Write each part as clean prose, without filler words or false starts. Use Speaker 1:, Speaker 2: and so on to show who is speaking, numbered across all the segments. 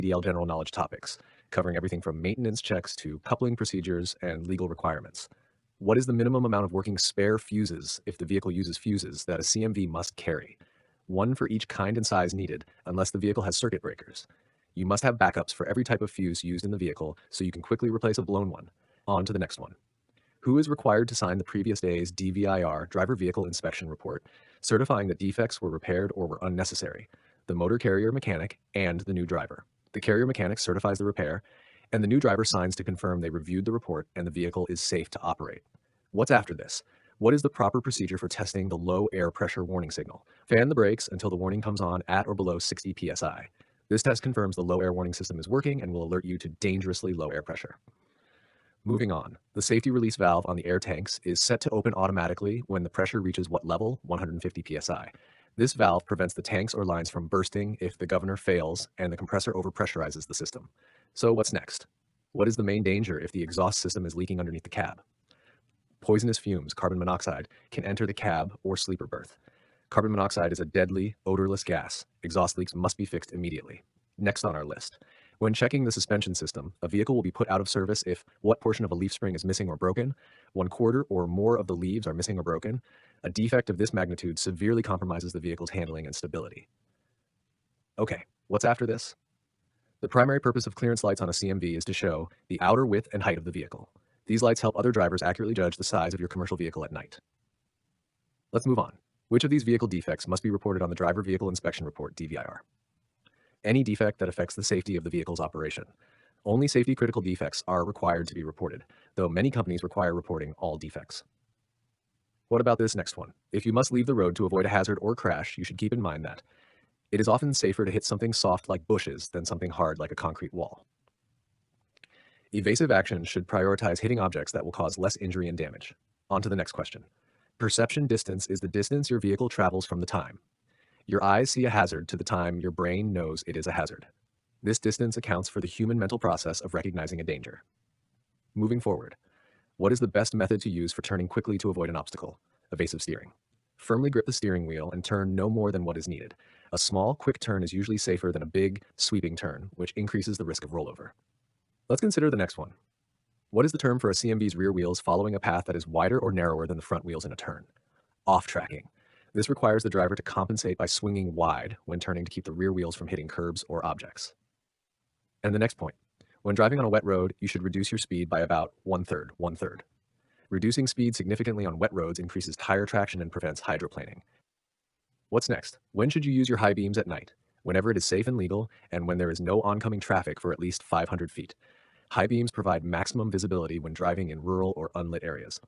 Speaker 1: CDL general knowledge topics, covering everything from maintenance checks to coupling procedures and legal requirements. What is the minimum amount of working spare fuses if the vehicle uses fuses that a CMV must carry? One for each kind and size needed, unless the vehicle has circuit breakers. You must have backups for every type of fuse used in the vehicle so you can quickly replace a blown one. On to the next one. Who is required to sign the previous day's DVIR, driver vehicle inspection report, certifying that defects were repaired or were unnecessary? The motor carrier mechanic and the new driver. The carrier mechanic certifies the repair, and the new driver signs to confirm they reviewed the report and the vehicle is safe to operate. What's after this? What is the proper procedure for testing the low air pressure warning signal? Fan the brakes until the warning comes on at or below 60 psi. This test confirms the low air warning system is working and will alert you to dangerously low air pressure. Moving on, the safety release valve on the air tanks is set to open automatically when the pressure reaches what level? 150 psi. This valve prevents the tanks or lines from bursting if the governor fails and the compressor overpressurizes the system. So what's next? What is the main danger if the exhaust system is leaking underneath the cab? Poisonous fumes, carbon monoxide, can enter the cab or sleeper berth. Carbon monoxide is a deadly, odorless gas. Exhaust leaks must be fixed immediately. Next on our list. When checking the suspension system, a vehicle will be put out of service if what portion of a leaf spring is missing or broken, 1/4 or more of the leaves are missing or broken. A defect of this magnitude severely compromises the vehicle's handling and stability. Okay, what's after this? The primary purpose of clearance lights on a CMV is to show the outer width and height of the vehicle. These lights help other drivers accurately judge the size of your commercial vehicle at night. Let's move on. Which of these vehicle defects must be reported on the Driver Vehicle Inspection Report, DVIR? Any defect that affects the safety of the vehicle's operation. Only safety critical defects are required to be reported, though many companies require reporting all defects. What about this next one? If you must leave the road to avoid a hazard or crash, you should keep in mind that it is often safer to hit something soft like bushes than something hard like a concrete wall. Evasive action should prioritize hitting objects that will cause less injury and damage. On to the next question. Perception distance is the distance your vehicle travels from the time your eyes see a hazard to the time your brain knows it is a hazard. This distance accounts for the human mental process of recognizing a danger. Moving forward, what is the best method to use for turning quickly to avoid an obstacle? Evasive steering. Firmly grip the steering wheel and turn no more than what is needed. A small, quick turn is usually safer than a big, sweeping turn, which increases the risk of rollover. Let's consider the next one. What is the term for a CMV's rear wheels following a path that is wider or narrower than the front wheels in a turn? Off-tracking. This requires the driver to compensate by swinging wide when turning to keep the rear wheels from hitting curbs or objects. And the next point. When driving on a wet road, you should reduce your speed by about 1/3. Reducing speed significantly on wet roads increases tire traction and prevents hydroplaning. What's next? When should you use your high beams at night? Whenever it is safe and legal, and when there is no oncoming traffic for at least 500 feet. High beams provide maximum visibility when driving in rural or unlit areas.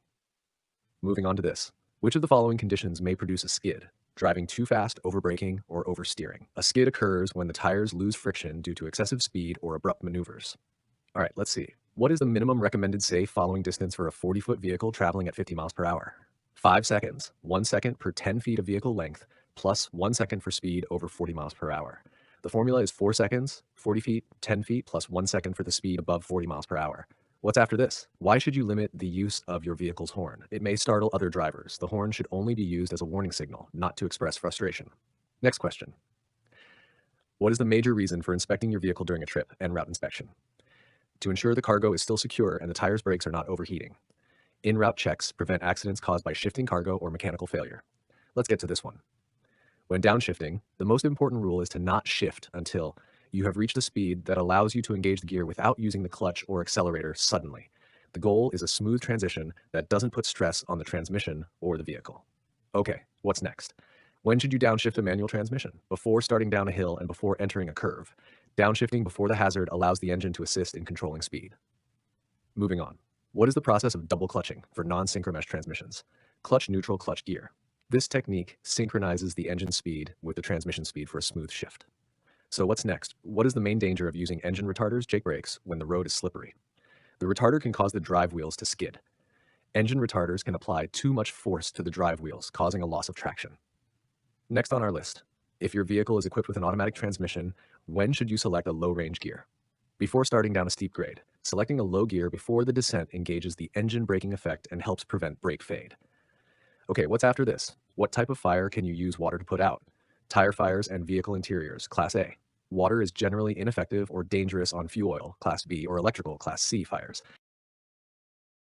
Speaker 1: Moving on to this. Which of the following conditions may produce a skid? Driving too fast, overbraking, or oversteering. A skid occurs when the tires lose friction due to excessive speed or abrupt maneuvers. All right, let's see. What is the minimum recommended safe following distance for a 40-foot vehicle traveling at 50 miles per hour? 5 seconds, 1 second per 10 feet of vehicle length, plus 1 second for speed over 40 miles per hour. The formula is 4 seconds, 40 feet, 10 feet, plus 1 second for the speed above 40 miles per hour. What's after this? Why should you limit the use of your vehicle's horn? It may startle other drivers. The horn should only be used as a warning signal, not to express frustration. Next question. What is the major reason for inspecting your vehicle during a trip en route inspection? To ensure the cargo is still secure and the tire's brakes are not overheating. En route checks prevent accidents caused by shifting cargo or mechanical failure. Let's get to this one. When downshifting, the most important rule is to not shift until you have reached a speed that allows you to engage the gear without using the clutch or accelerator suddenly. The goal is a smooth transition that doesn't put stress on the transmission or the vehicle. Okay, what's next? When should you downshift a manual transmission? Before starting down a hill and before entering a curve. Downshifting before the hazard allows the engine to assist in controlling speed. Moving on. What is the process of double clutching for non-synchromesh transmissions? Clutch neutral clutch gear. This technique synchronizes the engine speed with the transmission speed for a smooth shift. So what's next? What is the main danger of using engine retarders, Jake brakes, when the road is slippery? The retarder can cause the drive wheels to skid. Engine retarders can apply too much force to the drive wheels, causing a loss of traction. Next on our list, if your vehicle is equipped with an automatic transmission, when should you select a low-range gear? Before starting down a steep grade, selecting a low gear before the descent engages the engine braking effect and helps prevent brake fade. Okay, what's after this? What type of fire can you use water to put out? Tire fires and vehicle interiors, Class A. Water is generally ineffective or dangerous on fuel oil, Class B, or electrical, Class C fires.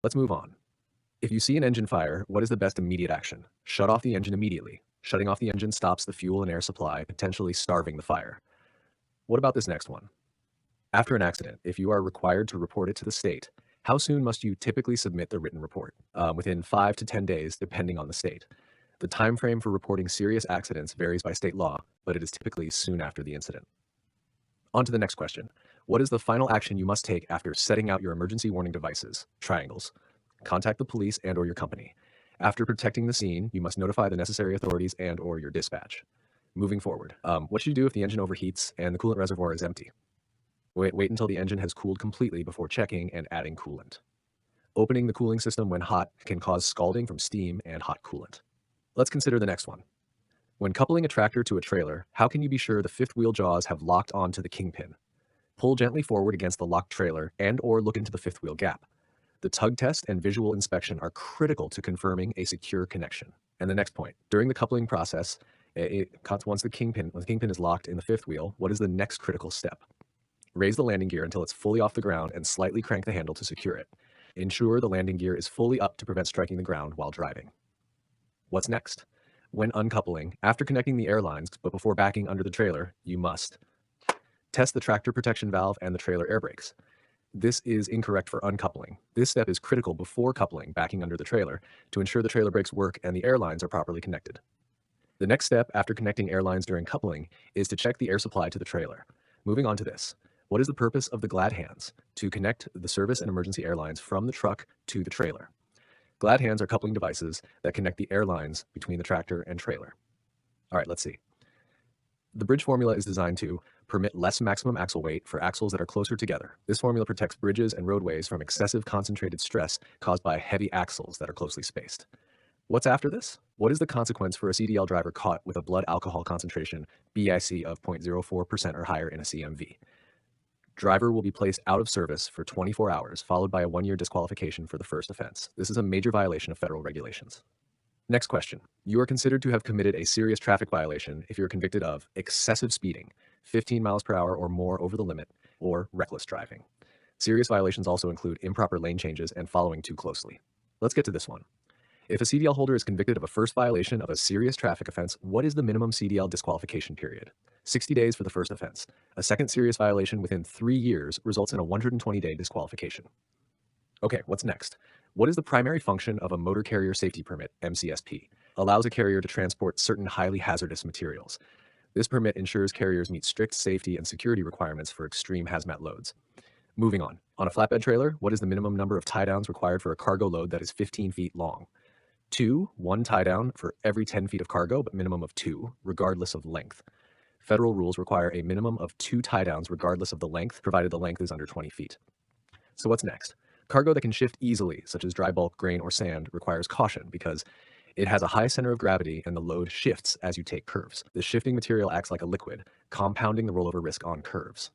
Speaker 1: Let's move on. If you see an engine fire, what is the best immediate action? Shut off the engine immediately. Shutting off the engine stops the fuel and air supply, potentially starving the fire. What about this next one? After an accident, if you are required to report it to the state, how soon must you typically submit the written report? Within 5 to 10 days, depending on the state. The time frame for reporting serious accidents varies by state law, but it is typically soon after the incident. On to the next question. What is the final action you must take after setting out your emergency warning devices, triangles? Contact the police and or your company. After protecting the scene, you must notify the necessary authorities and or your dispatch. Moving forward, what should you do if the engine overheats and the coolant reservoir is empty? Wait until the engine has cooled completely before checking and adding coolant. Opening the cooling system when hot can cause scalding from steam and hot coolant. Let's consider the next one. When coupling a tractor to a trailer, how can you be sure the fifth wheel jaws have locked onto the kingpin? Pull gently forward against the locked trailer and or look into the fifth wheel gap. The tug test and visual inspection are critical to confirming a secure connection. And the next point, during the coupling process, once the kingpin is locked in the fifth wheel, what is the next critical step? Raise the landing gear until it's fully off the ground and slightly crank the handle to secure it. Ensure the landing gear is fully up to prevent striking the ground while driving. What's next? When uncoupling, after connecting the air lines but before backing under the trailer, you must test the tractor protection valve and the trailer air brakes. This is incorrect for uncoupling. This step is critical before coupling, backing under the trailer, to ensure the trailer brakes work and the air lines are properly connected. The next step after connecting air lines during coupling is to check the air supply to the trailer. Moving on to this. What is the purpose of the glad hands? To connect the service and emergency airlines from the truck to the trailer. Glad hands are coupling devices that connect the air lines between the tractor and trailer. All right, let's see. The bridge formula is designed to permit less maximum axle weight for axles that are closer together. This formula protects bridges and roadways from excessive concentrated stress caused by heavy axles that are closely spaced. What's after this? What is the consequence for a CDL driver caught with a blood alcohol concentration, BIC, of 0.04% or higher in a CMV? Driver will be placed out of service for 24 hours, followed by a 1-year disqualification for the first offense. This is a major violation of federal regulations. Next question. You are considered to have committed a serious traffic violation if you're convicted of excessive speeding, 15 miles per hour or more over the limit, or reckless driving. Serious violations also include improper lane changes and following too closely. Let's get to this one. If a CDL holder is convicted of a first violation of a serious traffic offense, what is the minimum CDL disqualification period? 60 days for the first offense. A second serious violation within 3 years results in a 120-day disqualification. Okay, what's next? What is the primary function of a motor carrier safety permit, MCSP? Allows a carrier to transport certain highly hazardous materials. This permit ensures carriers meet strict safety and security requirements for extreme hazmat loads. Moving on. On a flatbed trailer, what is the minimum number of tie-downs required for a cargo load that is 15 feet long? 1 tie-down for every 10 feet of cargo, but minimum of 2, regardless of length. Federal rules require a minimum of 2 tie-downs regardless of the length, provided the length is under 20 feet. So what's next? Cargo that can shift easily, such as dry bulk, grain, or sand, requires caution because it has a high center of gravity and the load shifts as you take curves. The shifting material acts like a liquid, compounding the rollover risk on curves.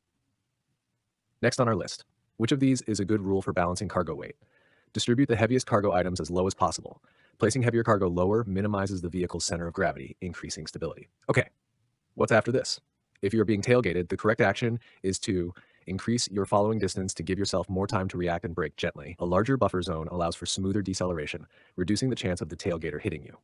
Speaker 1: Next on our list, which of these is a good rule for balancing cargo weight? Distribute the heaviest cargo items as low as possible. Placing heavier cargo lower minimizes the vehicle's center of gravity, increasing stability. Okay, what's after this? If you're being tailgated, the correct action is to increase your following distance to give yourself more time to react and brake gently. A larger buffer zone allows for smoother deceleration, reducing the chance of the tailgater hitting you.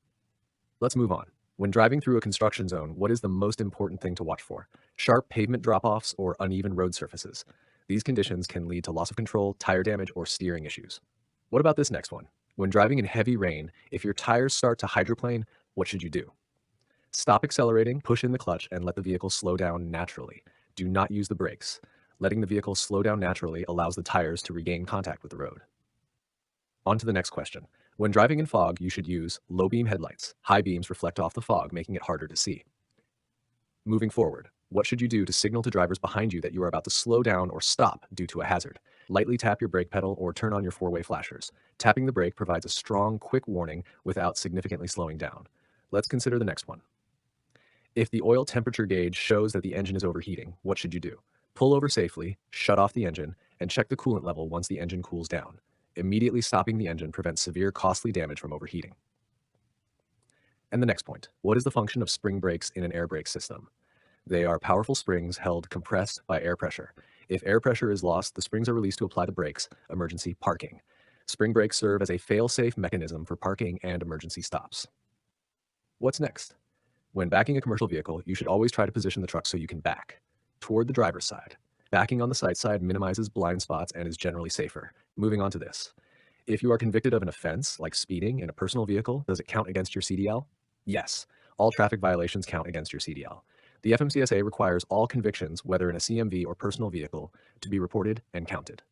Speaker 1: Let's move on. When driving through a construction zone, what is the most important thing to watch for? Sharp pavement drop-offs or uneven road surfaces. These conditions can lead to loss of control, tire damage, or steering issues. What about this next one? When driving in heavy rain, if your tires start to hydroplane, what should you do? Stop accelerating, push in the clutch, and let the vehicle slow down naturally. Do not use the brakes. Letting the vehicle slow down naturally allows the tires to regain contact with the road. On to the next question. When driving in fog, you should use low beam headlights. High beams reflect off the fog, making it harder to see. Moving forward, what should you do to signal to drivers behind you that you are about to slow down or stop due to a hazard? Lightly tap your brake pedal or turn on your four-way flashers. Tapping the brake provides a strong, quick warning without significantly slowing down. Let's consider the next one. If the oil temperature gauge shows that the engine is overheating, what should you do? Pull over safely, shut off the engine, and check the coolant level once the engine cools down. Immediately stopping the engine prevents severe, costly damage from overheating. And the next point, what is the function of spring brakes in an air brake system? They are powerful springs held compressed by air pressure. If air pressure is lost, the springs are released to apply the brakes, emergency parking. Spring brakes serve as a fail-safe mechanism for parking and emergency stops. What's next? When backing a commercial vehicle, you should always try to position the truck so you can back toward the driver's side. Backing on the side side minimizes blind spots and is generally safer. Moving on to this. If you are convicted of an offense, like speeding in a personal vehicle, does it count against your CDL? Yes, all traffic violations count against your CDL. The FMCSA requires all convictions, whether in a CMV or personal vehicle, to be reported and counted.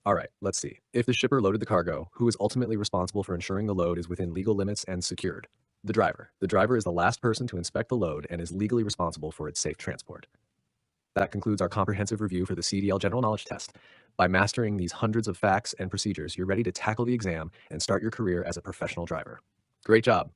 Speaker 1: All right, let's see. If the shipper loaded the cargo, who is ultimately responsible for ensuring the load is within legal limits and secured? The driver. The driver is the last person to inspect the load and is legally responsible for its safe transport. That concludes our comprehensive review for the CDL General Knowledge Test. By mastering these hundreds of facts and procedures, you're ready to tackle the exam and start your career as a professional driver. Great job!